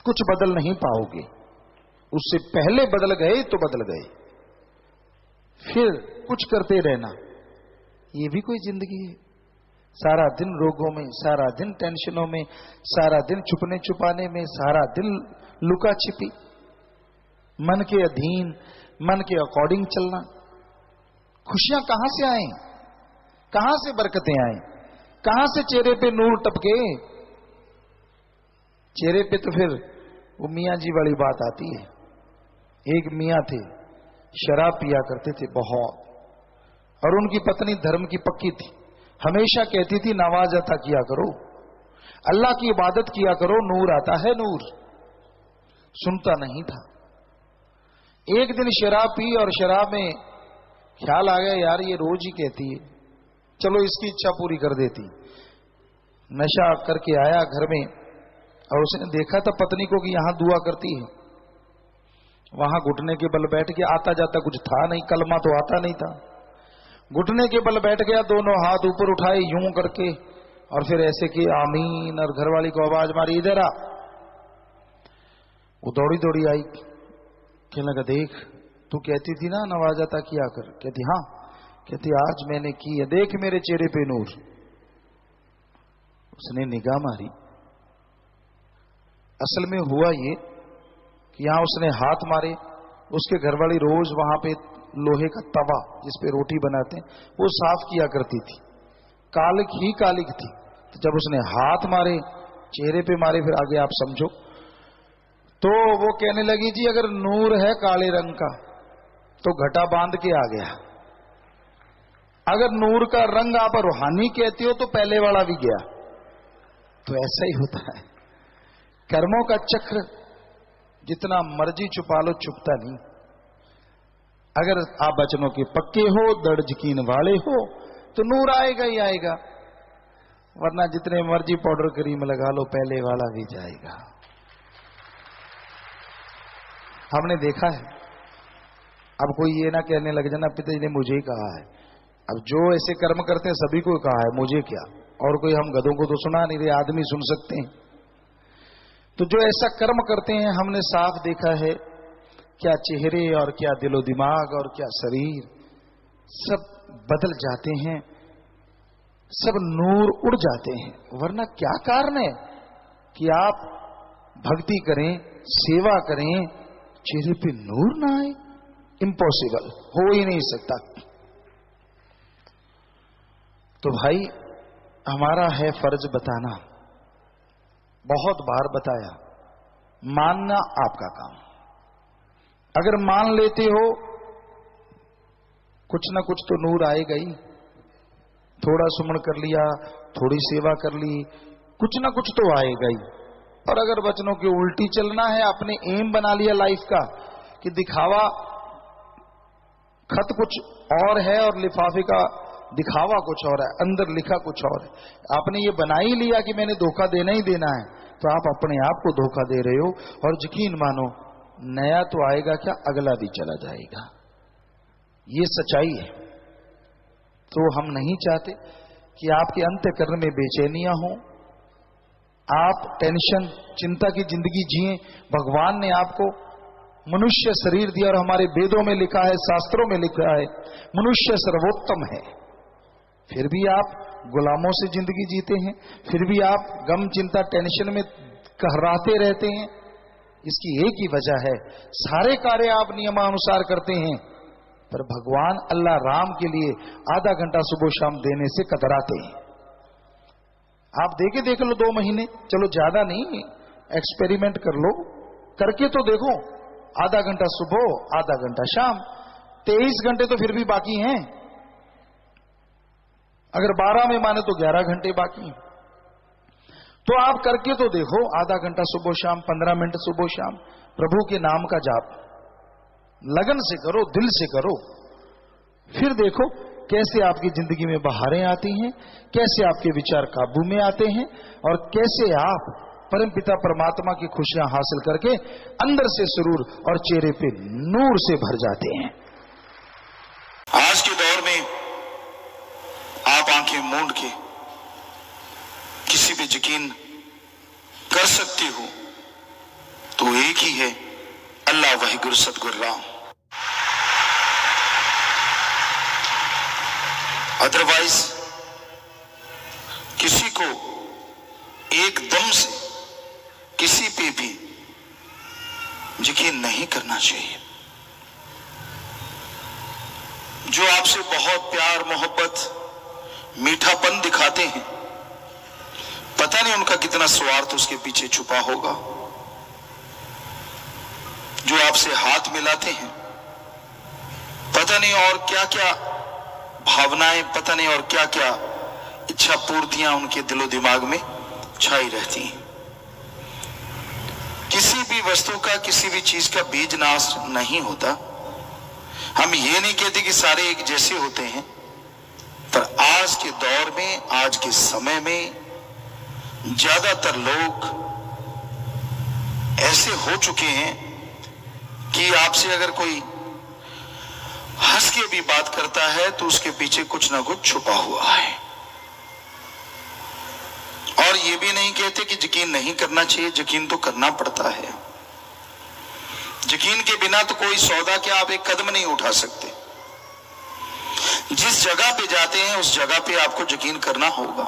B: कुछ बदल नहीं पाओगे। उससे पहले बदल गए तो बदल गए, फिर कुछ करते रहना, ये भी कोई जिंदगी है? सारा दिन रोगों में, सारा दिन टेंशनों में, सारा दिन छुपने छुपाने में, सारा दिन लुका छिपी, मन के अधीन, मन के अकॉर्डिंग चलना। खुशियां कहां से आए? कहां से बरकतें आए? कहां से चेहरे पे नूर टपके? चेहरे पे तो फिर वो मियां जी वाली बात आती है। एक मियां थे, शराब पिया करते थे बहुत, और उनकी पत्नी धर्म की पक्की थी, हमेशा कहती थी नमाज अता किया करो, अल्लाह की इबादत किया करो, नूर आता है नूर। सुनता नहीं था। एक दिन शराब पी और शराब में ख्याल आ गया, यार ये रोज ही कहती है, चलो इसकी इच्छा पूरी कर देती। नशा करके आया घर में और उसने देखा था पत्नी को कि यहां दुआ करती है, वहां घुटने के बल बैठ के, आता जाता कुछ था नहीं, कलमा तो आता नहीं था, घुटने के बल बैठ गया, दोनों हाथ ऊपर उठाए यूं करके, और फिर ऐसे कि आमीन, और घरवाली को आवाज मारी, इधर आ। वो दौड़ी दौड़ी आई, कहने लगा, देख तू कहती थी ना नवाज अता किया कर। कहती हाँ। कहती आज मैंने की है, देख मेरे चेहरे पे नूर। उसने निगाह मारी, असल में हुआ ये कि यहां उसने हाथ मारे, उसके घरवाली रोज वहां पे लोहे का तवा जिस पे रोटी बनाते हैं वो साफ किया करती थी, कालिक ही कालिक थी। तो जब उसने हाथ मारे, चेहरे पे मारे, फिर आगे आप समझो, तो वो कहने लगी, जी अगर नूर है काले रंग का तो घटा बांध के आ गया, अगर नूर का रंग आप रूहानी कहती हो तो पहले वाला भी गया। तो ऐसा ही होता है, कर्मों का चक्र जितना मर्जी छुपा लो छुपता नहीं। अगर आप वचनों के पक्के हो, दृढ़ यकीन वाले हो, तो नूर आएगा ही आएगा, वरना जितने मर्जी पाउडर क्रीम लगा लो पहले वाला भी जाएगा। हमने देखा है। अब कोई ये ना कहने लग जाना पिताजी ने मुझे ही कहा है। अब जो ऐसे कर्म करते हैं सभी को कहा है, मुझे क्या, और कोई हम गधों को तो सुना नहीं रहे, आदमी सुन सकते हैं। तो जो ऐसा कर्म करते हैं, हमने साफ देखा है, क्या चेहरे और क्या दिलो दिमाग और क्या शरीर सब बदल जाते हैं, सब नूर उड़ जाते हैं। वरना क्या कारण है कि आप भक्ति करें, सेवा करें, चेहरे पे नूर ना आए? इम्पॉसिबल, हो ही नहीं सकता। तो भाई हमारा है फर्ज बताना, बहुत बार बताया, मानना आपका काम। अगर मान लेते हो, कुछ ना कुछ तो नूर आएगा ही। थोड़ा सुमन कर लिया, थोड़ी सेवा कर ली, कुछ ना कुछ तो आएगा ही। और अगर वचनों की उल्टी चलना है, अपने एम बना लिया लाइफ का कि दिखावा, खत कुछ और है और लिफाफे का दिखावा कुछ और है, अंदर लिखा कुछ और है, आपने ये बना ही लिया कि मैंने धोखा देना ही देना है, तो आप अपने आप को धोखा दे रहे हो। और यकीन मानो, नया तो आएगा क्या, अगला भी चला जाएगा। ये सच्चाई है। तो हम नहीं चाहते कि आपके अंतःकरण में बेचैनियां हो, आप टेंशन चिंता की जिंदगी जिए। भगवान ने आपको मनुष्य शरीर दिया, और हमारे वेदों में लिखा है, शास्त्रों में लिखा है, मनुष्य सर्वोत्तम है। फिर भी आप गुलामों से जिंदगी जीते हैं, फिर भी आप गम चिंता टेंशन में कहराते रहते हैं। इसकी एक ही वजह है, सारे कार्य आप नियमानुसार करते हैं, पर भगवान अल्लाह राम के लिए आधा घंटा सुबह शाम देने से कतराते हैं। आप देके देख लो 2 महीने, चलो ज्यादा नहीं, एक्सपेरिमेंट कर लो, करके तो देखो, आधा घंटा सुबह, आधा घंटा शाम, 23 घंटे तो फिर भी बाकी हैं। अगर 12 में माने तो 11 घंटे बाकी हैं। तो आप करके तो देखो, आधा घंटा सुबह शाम, 15 मिनट सुबह शाम, प्रभु के नाम का जाप लगन से करो, दिल से करो। फिर देखो कैसे आपकी जिंदगी में बहारें आती हैं, कैसे आपके विचार काबू में आते हैं, और कैसे आप परमपिता परमात्मा की खुशियां हासिल करके अंदर से सुरूर और चेहरे पे नूर से भर जाते हैं।
A: आज के दौर में आप आंखें मूंद के किसी पे यकीन कर सकते हो तो एक ही है, अल्लाह वाहिगुरु सतगुरु राम। अदरवाइज किसी को एकदम से किसी पे भी यकीन नहीं करना चाहिए। जो आपसे बहुत प्यार मोहब्बत मीठापन दिखाते हैं, पता नहीं उनका कितना स्वार्थ उसके पीछे छुपा होगा। जो आपसे हाथ मिलाते हैं, पता नहीं और क्या क्या भावनाएं, पता नहीं और क्या क्या इच्छा पूर्तियां उनके दिलो दिमाग में छाई रहती हैं। किसी भी वस्तु का, किसी भी चीज का बीज नाश नहीं होता। हम ये नहीं कहते कि सारे एक जैसे होते हैं, पर आज के दौर में, आज के समय में ज्यादातर लोग ऐसे हो चुके हैं कि आपसे अगर कोई हंस के भी बात करता है तो उसके पीछे कुछ ना कुछ छुपा हुआ है। और ये भी नहीं कहते कि यकीन नहीं करना चाहिए, यकीन तो करना पड़ता है। यकीन के बिना तो कोई सौदा क्या, आप एक कदम नहीं उठा सकते। जिस जगह पे जाते हैं उस जगह पे आपको यकीन करना होगा।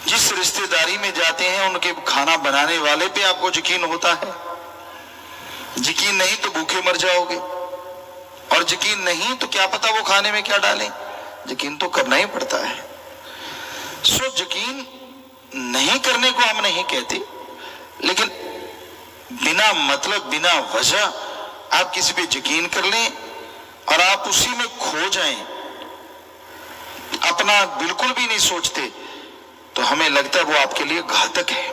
A: जिस रिश्तेदारी में जाते हैं उनके खाना बनाने वाले पे आपको यकीन होता है। यकीन नहीं तो भूखे मर जाओगे, और यकीन नहीं तो क्या पता वो खाने में क्या डालें। यकीन तो करना ही पड़ता है। सो यकीन नहीं करने को हम नहीं कहते, लेकिन बिना मतलब, बिना वजह आप किसी पे यकीन कर लें और आप उसी में खो जाएं, अपना बिल्कुल भी नहीं सोचते, तो हमें लगता है वो आपके लिए घातक है।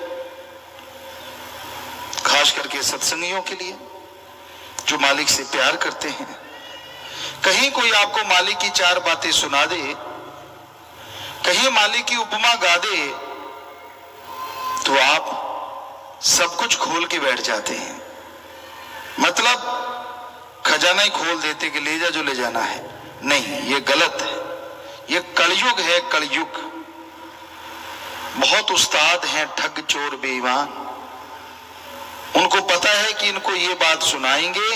A: खास करके सत्संगियों के लिए, जो मालिक से प्यार करते हैं। कहीं कोई आपको मालिक की चार बातें सुना दे, कहीं मालिक की उपमा गा दे, तो आप सब कुछ खोल के बैठ जाते हैं। मतलब खजाना ही खोल देते कि ले जा जो ले जाना है। नहीं, ये गलत है। ये कलयुग है, कलयुग। बहुत उस्ताद हैं ठग चोर बेईमान, उनको पता है कि इनको ये बात सुनाएंगे,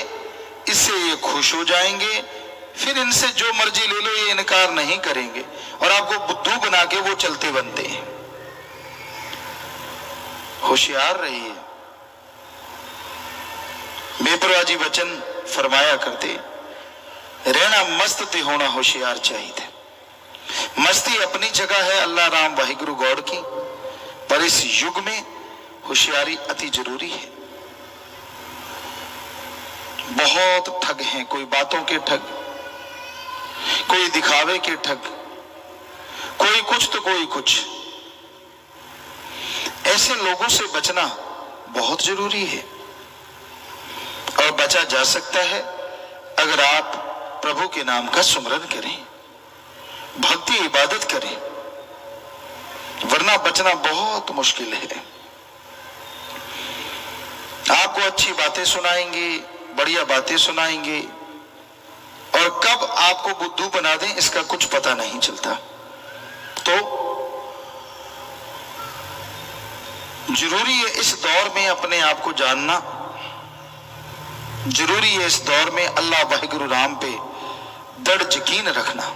A: इससे ये खुश हो जाएंगे, फिर इनसे जो मर्जी ले लो ये इनकार नहीं करेंगे, और आपको बुद्धू बना के वो चलते बनते हैं। होशियार रहिए। बेपरवाजी वचन फरमाया करते, रहना मस्त ते होना होशियार चाहिए। मस्ती अपनी जगह है अल्लाह राम वाहिगुरु गौड़ की, पर इस युग में होशियारी अति जरूरी है। बहुत ठग हैं, कोई बातों के ठग, कोई दिखावे के ठग, कोई कुछ तो कोई कुछ। ऐसे लोगों से बचना बहुत जरूरी है, और बचा जा सकता है अगर आप प्रभु के नाम का सुमरन करें, भक्ति इबादत करें, वरना बचना बहुत मुश्किल है। आपको अच्छी बातें सुनाएंगे, बढ़िया बातें सुनाएंगे, और कब आपको बुद्धू बना दें इसका कुछ पता नहीं चलता। तो जरूरी है इस दौर में अपने आप को जानना, जरूरी है इस दौर में अल्लाह वाहिगुरु राम पे दृढ़ यकीन रखना।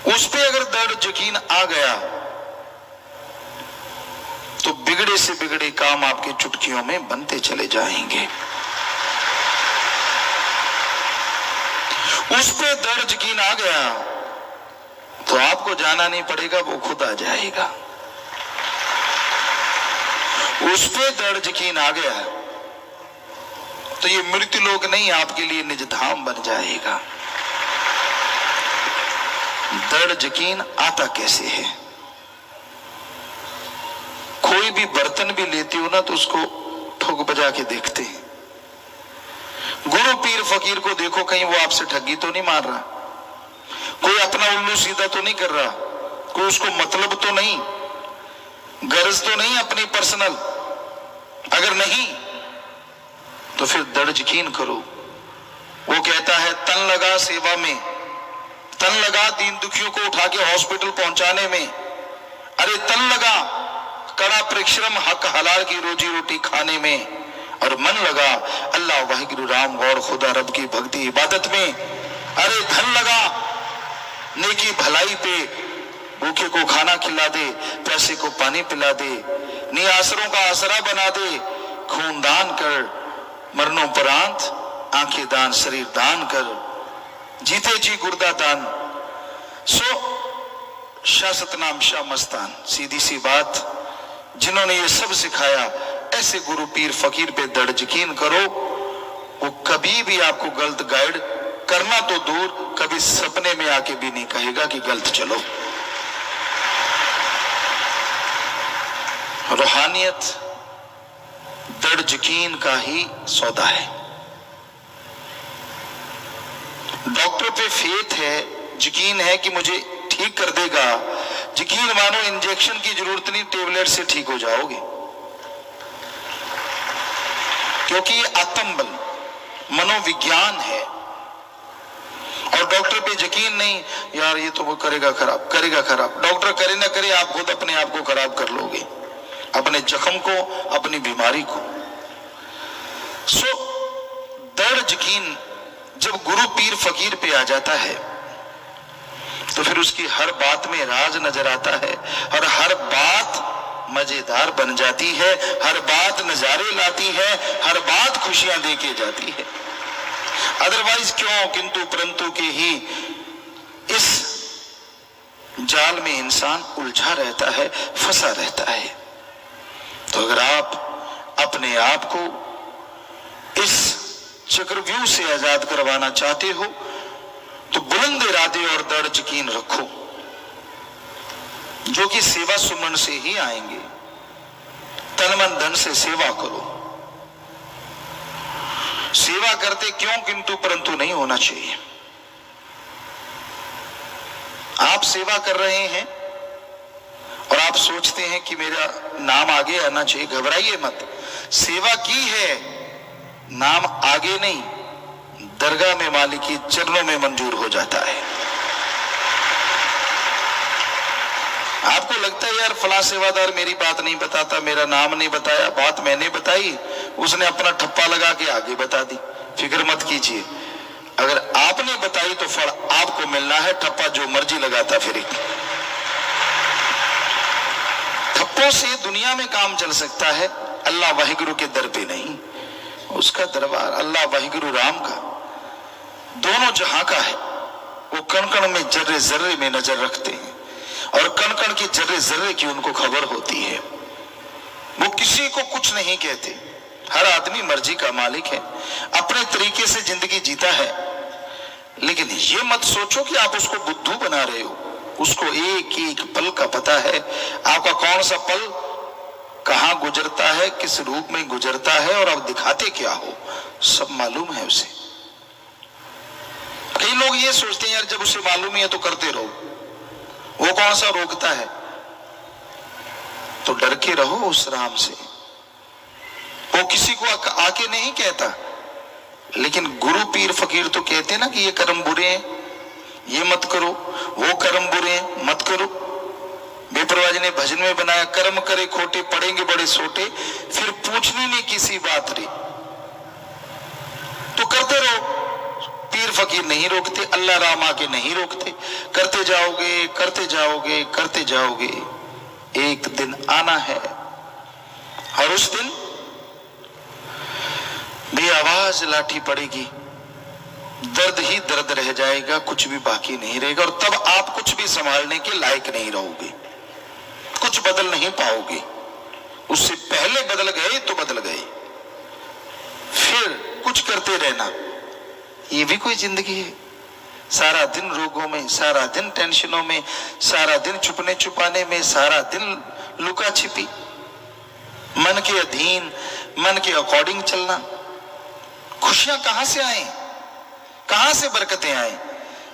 A: उस पे अगर दृढ़ यकीन आ गया तो बिगड़े से बिगड़े काम आपके चुटकियों में बनते चले जाएंगे। उस पे दृढ़ यकीन आ गया तो आपको जाना नहीं पड़ेगा, वो खुद आ जाएगा। उस पे दृढ़ यकीन आ गया तो ये मृत्यु लोक नहीं, आपके लिए निज धाम बन जाएगा। दृढ़ यकीन आता कैसे है? कोई भी बर्तन भी लेते हो ना तो उसको ठोक बजा के देखते हैं। गुरु पीर फकीर को देखो, कहीं वो आपसे ठगी तो नहीं मार रहा, कोई अपना उल्लू सीधा तो नहीं कर रहा, कोई उसको मतलब तो नहीं, गर्ज तो नहीं अपनी पर्सनल। अगर नहीं तो फिर दृढ़ यकीन करो। वो कहता है तन लगा सेवा में, तन लगा दीन दुखियों को उठा के हॉस्पिटल पहुंचाने में, अरे तन लगा कड़ा परिश्रम हक हलाल की रोजी रोटी खाने में, और मन लगा अल्लाह वाहिगुरु राम गौर खुदा रब की भक्ति इबादत में, अरे धन लगा नेकी भलाई पे, भूखे को खाना खिला दे, प्यासे को पानी पिला दे, निआसरों का आसरा बना दे, खून दान कर, मरणोपरांत आंखें दान, शरीर दान कर, जीते जी गुर्दा दान। सो शाह सतनाम शाह मस्तान, सीधी सी बात, जिन्होंने ये सब सिखाया, ऐसे गुरु पीर फकीर पे दृढ़ यकीन करो, वो कभी भी आपको गलत गाइड करना तो दूर, कभी सपने में आके भी नहीं कहेगा कि गलत चलो। रूहानियत दृढ़ यकीन का ही सौदा है। डॉक्टर पे फेथ है, यकीन है कि मुझे ठीक कर देगा, यकीन मानो इंजेक्शन की जरूरत नहीं, टेबलेट से ठीक हो जाओगे, क्योंकि ये आत्म बल मनोविज्ञान है। और डॉक्टर पे यकीन नहीं, यार ये तो वो करेगा खराब, करेगा खराब, डॉक्टर करे ना करे, आप खुद अपने आप को खराब कर लोगे, अपने जख्म को, अपनी बीमारी को। सो दृढ़ यकीन जब गुरु पीर फकीर पे आ जाता है तो फिर उसकी हर बात में राज नजर आता है, और हर बात मजेदार बन जाती है, हर बात नजारे लाती है, हर बात खुशियां देके जाती है। अदरवाइज क्यों किंतु परंतु के ही इस जाल में इंसान उलझा रहता है, फंसा रहता है। तो अगर आप अपने आप को इस चक्रव्यूह से आजाद करवाना चाहते हो तो बुलंद इरादे और दृढ़ यकीन रखो, जो कि सेवा सुमन से ही आएंगे। तन मन धन से सेवा करो। सेवा करते क्यों किंतु परंतु नहीं होना चाहिए। आप सेवा कर रहे हैं और आप सोचते हैं कि मेरा नाम आगे आना चाहिए, घबराइए मत। सेवा की है, नाम आगे नहीं, दरगाह में मालिक की चरणों में मंजूर हो जाता है। आपको लगता है यार फला सेवादार मेरी बात नहीं बताता, मेरा नाम नहीं बताया, बात मैंने बताई, उसने अपना ठप्पा लगा के आगे बता दी। फिक्र मत कीजिए, अगर आपने बताई तो फल आपको मिलना है, ठप्पा जो मर्जी लगाता फिरे। ठप्पों से दुनिया में काम चल सकता है, अल्लाह वाहिगुरु के दर पे नहीं। उसका दरबार अल्लाह वाहिगुरु राम का दोनों जहां का है। वो कण कण में जर्रे जर्रे में नजर रखते हैं और कण कण की जर्रे जर्रे की उनको खबर होती है। वो किसी को कुछ नहीं कहते, हर आदमी मर्जी का मालिक है, अपने तरीके से जिंदगी जीता है। लेकिन ये मत सोचो कि आप उसको बुद्धू बना रहे हो। उसको एक एक पल का पता है, आपका कौन सा पल कहां गुजरता है, किस रूप में गुजरता है और आप दिखाते क्या हो, सब मालूम है उसे। कई लोग ये सोचते हैं यार जब उसे मालूम ही है तो करते रहो, वो कौन सा रोकता है। तो डर के रहो उस राम से। वो किसी को आके नहीं कहता, लेकिन गुरु पीर फकीर तो कहते ना कि ये कर्म बुरे हैं, ये मत करो, वो कर्म बुरे हैं, मत करो। बेपरवाह जी ने भजन में बनाया, कर्म करे खोटे पड़ेंगे बड़े सोटे, फिर पूछनी नहीं किसी बात रे। तो करते रहो। पीर फकीर नहीं रोकते, अल्लाह राम आके नहीं रोकते। करते जाओगे करते जाओगे करते जाओगे, एक दिन आना है और उस दिन बेआवाज लाठी पड़ेगी, दर्द ही दर्द रह जाएगा, कुछ भी बाकी नहीं रहेगा। और तब आप कुछ भी संभालने के लायक नहीं रहोगे, कुछ बदल नहीं पाओगे। उससे पहले बदल गए तो बदल गए, फिर कुछ करते रहना, ये भी कोई जिंदगी है। सारा दिन रोगों में, सारा दिन टेंशनों में, सारा दिन छुपने छुपाने में, सारा दिन लुका छिपी, मन के अधीन, मन के अकॉर्डिंग चलना। खुशियां कहां से आए, कहां से बरकतें आए,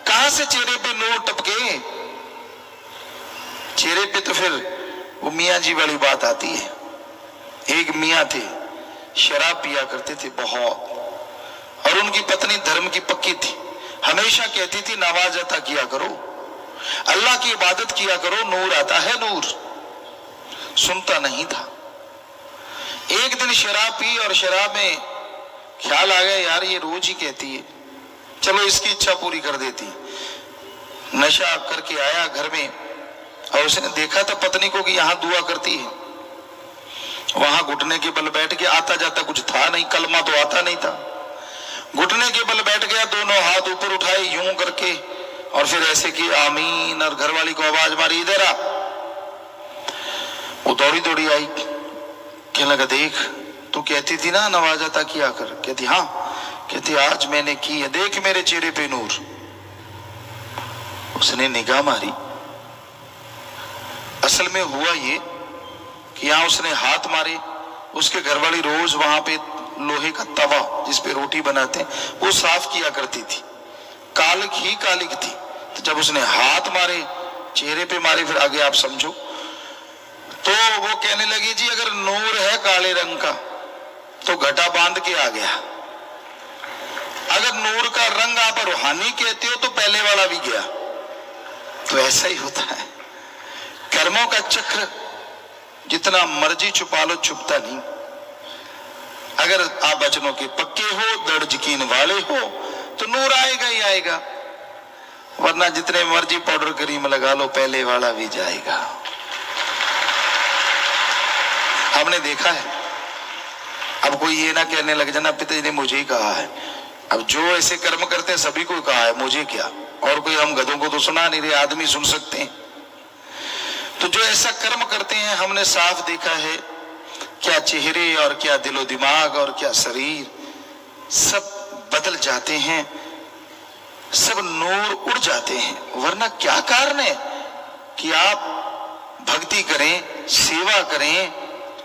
A: कहां से चेहरे पे नूर टपके। चेहरे पे तो फिर वो मियाँ जी वाली बात आती है। एक मियाँ थे, शराब पिया करते थे बहुत, और उनकी पत्नी धर्म की पक्की थी। हमेशा कहती थी नमाज अता किया करो, अल्लाह की इबादत किया करो, नूर आता है नूर। सुनता नहीं था। एक दिन शराब पी और शराब में ख्याल आ गया, यार ये रोज ही कहती है, चलो इसकी इच्छा पूरी कर देती। नशा करके आया घर में और उसने देखा था पत्नी को कि यहां दुआ करती है। वहां घुटने के बल बैठ के, आता जाता कुछ था नहीं, कलमा तो आता नहीं था। घुटने के बल बैठ गया, दोनों हाथ ऊपर उठाए यूं करके और फिर ऐसे कि आमीन, और घरवाली को आवाज मारी, इधर आ। वो दौड़ी दौड़ी आई, कहने लगा, देख तू कहती थी ना नवाज अता किया कर। कहती हाँ। कहती आज मैंने की है, देख मेरे चेहरे पे नूर। उसने निगाह मारी, असल में हुआ ये कि यहां उसने हाथ मारे, उसके घरवाली रोज वहां पे लोहे का तवा जिस पे रोटी बनाते हैं वो साफ किया करती थी, कालिक ही कालिक थी। तो जब उसने हाथ मारे, चेहरे पे मारे, फिर आगे आप समझो, तो वो कहने लगी, जी अगर नूर है काले रंग का तो घटा बांध के आ गया, अगर नूर का रंग आप रूहानी कहते हो तो पहले वाला भी गया। तो ऐसा ही होता है, कर्मों का चक्र जितना मर्जी छुपा लो छुपता नहीं। अगर आप वचनों के पक्के हो, दृढ़ यकीन वाले हो, तो नूर आएगा ही आएगा, वरना जितने मर्जी पाउडर क्रीम लगा लो पहले वाला भी जाएगा। हमने देखा है। अब कोई ये ना कहने लग जाना पिताजी ने मुझे ही कहा है। अब जो ऐसे कर्म करते हैं सभी को कहा है, मुझे क्या, और कोई हम गधों को तो सुना नहीं रहे, आदमी सुन सकते हैं। तो जो ऐसा कर्म करते हैं, हमने साफ देखा है, क्या चेहरे और क्या दिलो दिमाग और क्या शरीर सब बदल जाते हैं, सब नूर उड़ जाते हैं। वरना क्या कारण है कि आप भक्ति करें, सेवा करें,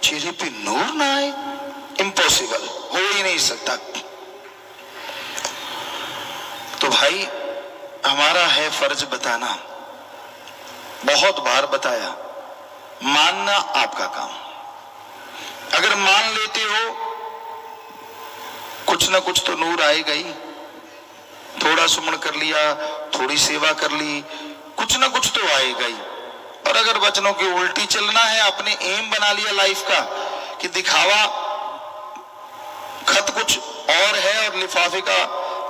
A: चेहरे पे नूर ना आए? इम्पॉसिबल, हो ही नहीं सकता। तो भाई हमारा है फर्ज बताना, बहुत बार बताया, मानना आपका काम। अगर मान लेते हो कुछ ना कुछ तो नूर आएगा ही। थोड़ा सुमन कर लिया, थोड़ी सेवा कर ली, कुछ ना कुछ तो आएगा ही। और अगर वचनों की उल्टी चलना है, अपने एम बना लिया लाइफ का कि दिखावा, खत कुछ और है और लिफाफे का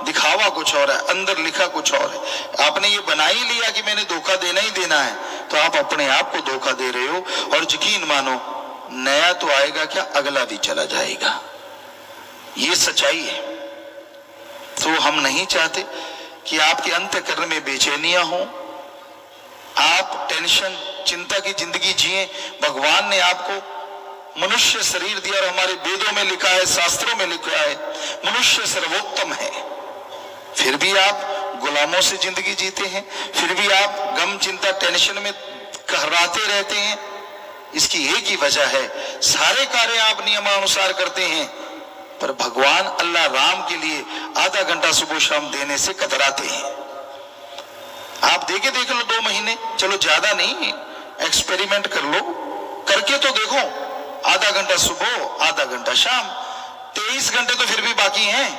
A: दिखावा कुछ और है, अंदर लिखा कुछ और है, आपने ये बना ही लिया कि मैंने धोखा देना ही देना है, तो आप अपने आप को धोखा दे रहे हो। और यकीन मानो, नया तो आएगा क्या, अगला भी चला जाएगा। ये सच्चाई है। तो हम नहीं चाहते कि आपके अंतःकरण में बेचैनियां हो, आप टेंशन चिंता की जिंदगी जिए। भगवान ने आपको मनुष्य शरीर दिया और हमारे वेदों में लिखा है, शास्त्रों में लिखा है, मनुष्य सर्वोत्तम है। फिर भी आप गुलामों से जिंदगी जीते हैं, फिर भी आप गम चिंता टेंशन में कहराते रहते हैं। इसकी एक ही वजह है, सारे कार्य आप नियमानुसार करते हैं, पर भगवान अल्लाह राम के लिए आधा घंटा सुबह शाम देने से कतराते हैं। आप देख लो 2 महीने, चलो ज्यादा नहीं, एक्सपेरिमेंट कर लो, करके तो देखो, आधा घंटा सुबह आधा घंटा शाम, 23 घंटे तो फिर भी बाकी हैं।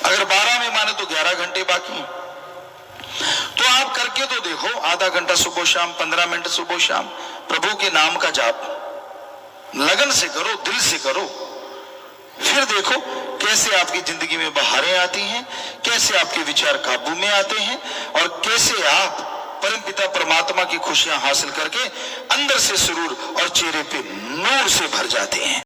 A: अगर 12 में माने तो 11 घंटे बाकी। तो आप करके तो देखो, आधा घंटा सुबह शाम, 15 मिनट सुबह शाम, प्रभु के नाम का जाप लगन से करो, दिल से करो। फिर देखो कैसे आपकी जिंदगी में बहारें आती हैं, कैसे आपके विचार काबू में आते हैं, और कैसे आप परमपिता परमात्मा की खुशियां हासिल करके अंदर से सुरूर और चेहरे पे नूर से भर जाते हैं।